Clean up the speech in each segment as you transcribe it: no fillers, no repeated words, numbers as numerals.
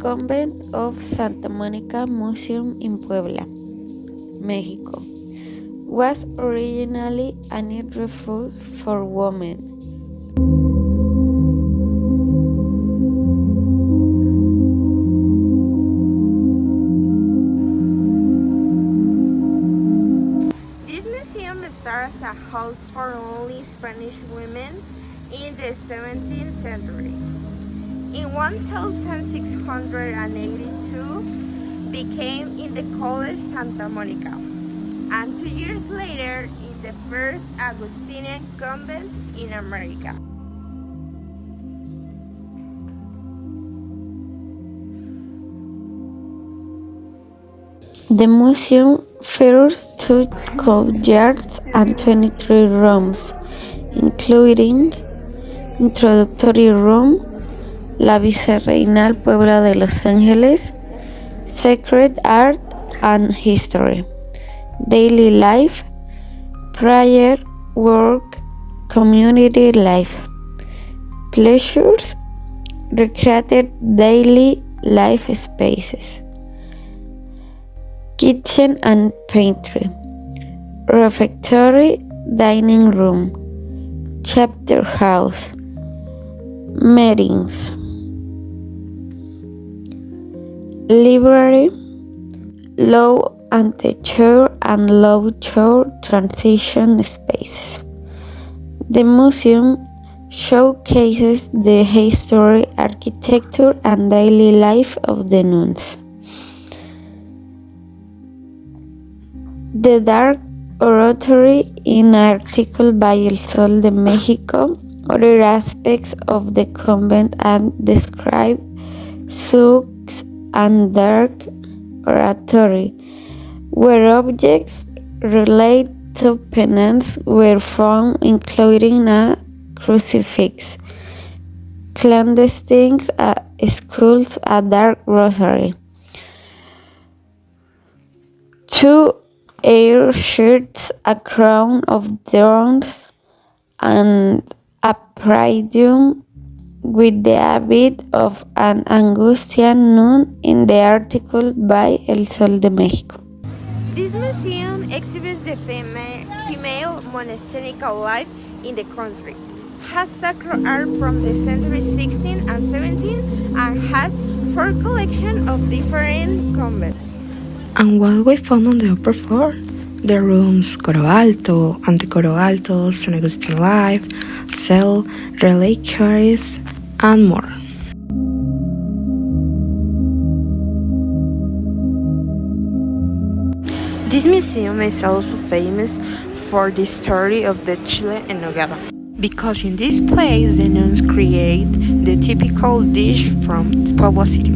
convent of Santa Monica Museum in Puebla, Mexico, was originally a refuge for women. This museum started as a house for only Spanish women in the 17th century. In 1682, became in the College Santa Monica, and 2 years later in the first Augustinian convent in America. The museum features 2 courtyards and 23 rooms, including Introductory Room, La Vicerreinal Puebla de Los Ángeles, Sacred Art and History, Daily Life, Prayer, Work, Community Life, Pleasures, Recreated Daily Life Spaces, Kitchen and Pantry, Refectory, Dining Room, Chapter House, Meetings, Library, Low Antechair and Low Chair Transition Spaces. The museum showcases the history, architecture, and daily life of the nuns. The Dark Oratory, in an article by El Sol de Mexico, other aspects of the convent and describe souks and dark oratory, where objects related to penance were found, including a crucifix, clandestine schools, a dark rosary, 2 air shirts, a crown of thorns, and a praedium with the habit of an Augustinian nun in the article by El Sol de Mexico. This museum exhibits the female monasterical life in the country, has sacred art from the century 16 and 17, and has 4 collections of different convents. And what we found on the upper floor? The rooms Coro Alto, Antecoro Alto, San Agustin Life, Cell, Reliquaries, and more. This museum is also famous for the story of the chile en nogada, because in this place the nuns create the typical dish from Puebla City.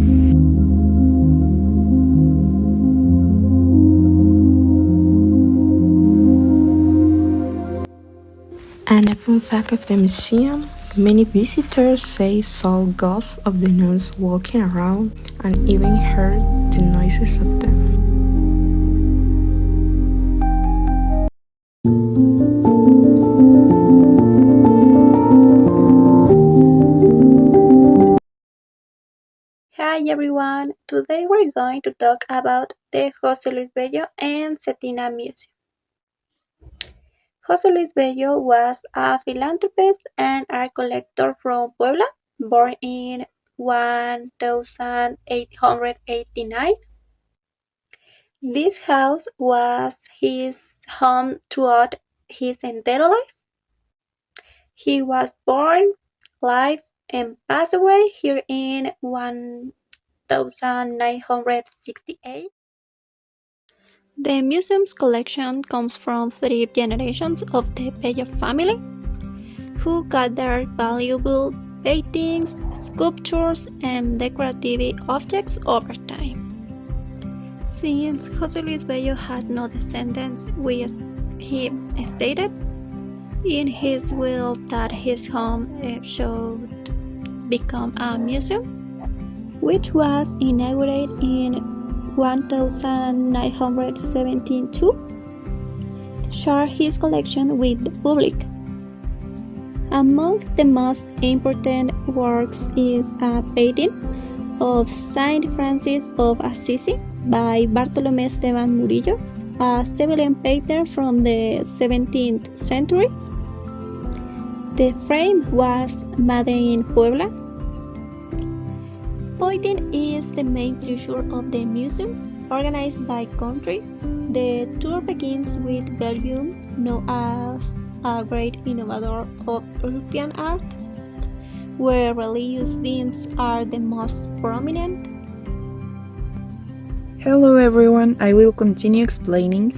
And a fun fact of the museum, many visitors say saw ghosts of the nuns walking around and even heard the noises of them. Hi everyone, today we're going to talk about the José Luis Bello and Zetina Museum. José Luis Bello was a philanthropist and art collector from Puebla, born in 1889. This house was his home throughout his entire life. He was born, lived, and passed away here in 1968. The museum's collection comes from 3 generations of the Bello family, who gathered valuable paintings, sculptures, and decorative objects over time. Since José Luis Bello had no descendants, he stated in his will that his home should become a museum, which was inaugurated in 1972 to share his collection with the public. Among the most important works is a painting of Saint Francis of Assisi by Bartolomé Esteban Murillo, a civilian painter from the 17th century. The frame was made in Puebla. Pointing is the main treasure of the museum, organized by country. The tour begins with Bello, known as a great innovator of European art, where religious themes are the most prominent. Hello everyone, I will continue explaining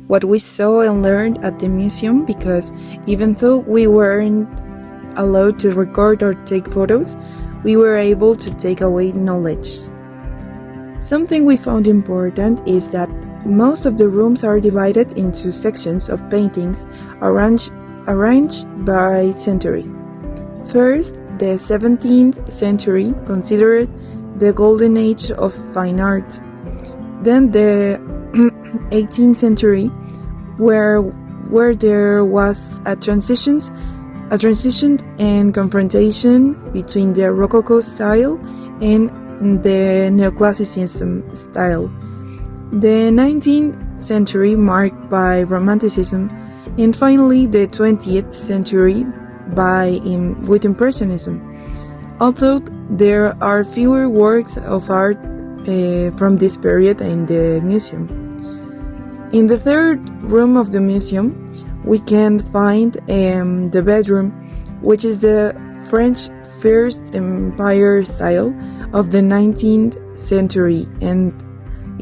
what we saw and learned at the museum, because even though we weren't allowed to record or take photos, we were able to take away knowledge. Something we found important is that most of the rooms are divided into sections of paintings arranged by century. First, the 17th century, considered the golden age of fine art. Then the 18th century, where there was a transition and confrontation between the Rococo style and the Neoclassicism style. The 19th century, marked by Romanticism, and finally the 20th century with Impressionism. Although there are fewer works of art from this period in the museum. In the third room of the museum, we can find the bedroom, which is the French First Empire style of the 19th century and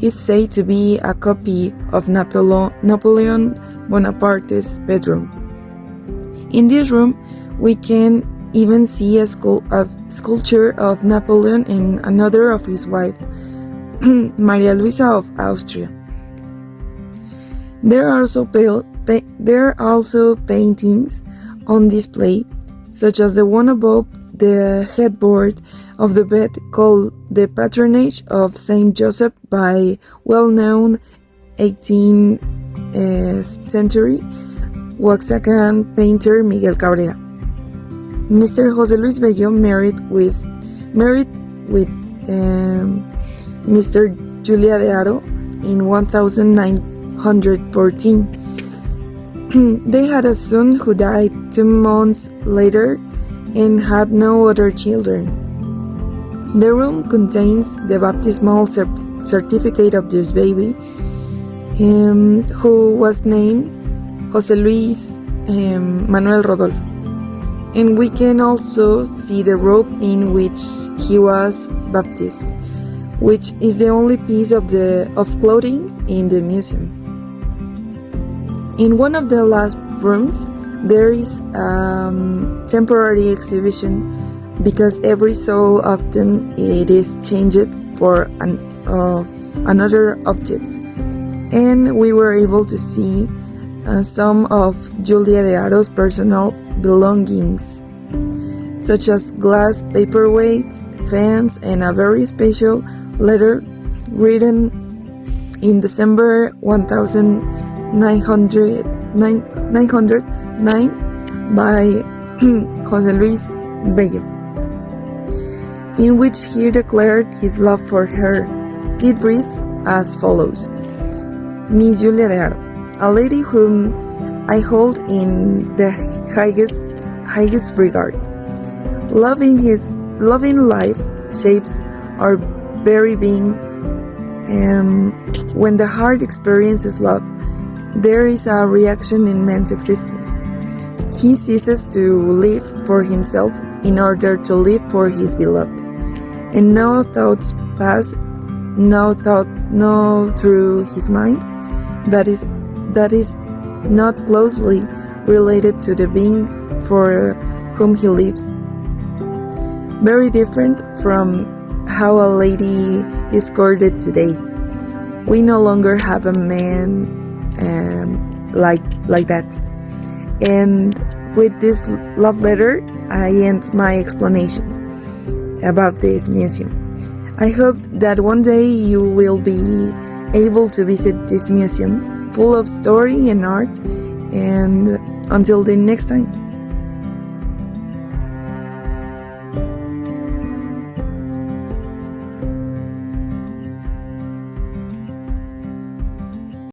is said to be a copy of Napoleon Bonaparte's bedroom. In this room, we can even see a sculpture of Napoleon and another of his wife, Maria Luisa of Austria. There are also paintings on display, such as the one above the headboard of the bed, called The Patronage of Saint Joseph by well-known 18th century Oaxacan painter Miguel Cabrera. Mr. José Luis Bello married with Mr. Julia de Haro in 1914. They had a son who died 2 months later and had no other children. The room contains the baptismal certificate of this baby, who was named José Luis Manuel Rodolfo. And we can also see the robe in which he was baptized, which is the only piece of clothing in the museum. In one of the last rooms, there is a temporary exhibition, because every so often it is changed for another objects, and we were able to see some of Julia de Haro's personal belongings, such as glass paperweights, fans, and a very special letter written in December 1909 by José Luis Bello, in which he declared his love for her. It reads as follows: Miss Julia de Haro, a lady whom I hold in the highest regard. Loving life shapes our very being, and when the heart experiences love, there is a reaction in man's existence. He ceases to live for himself in order to live for his beloved, and no thoughts pass, no through his mind that is not closely related to the being for whom he lives. Very different from how a lady is courted today. We no longer have a man like that. And with this love letter, I end my explanations about this museum. I hope that one day you will be able to visit this museum full of story and art, and until the next time.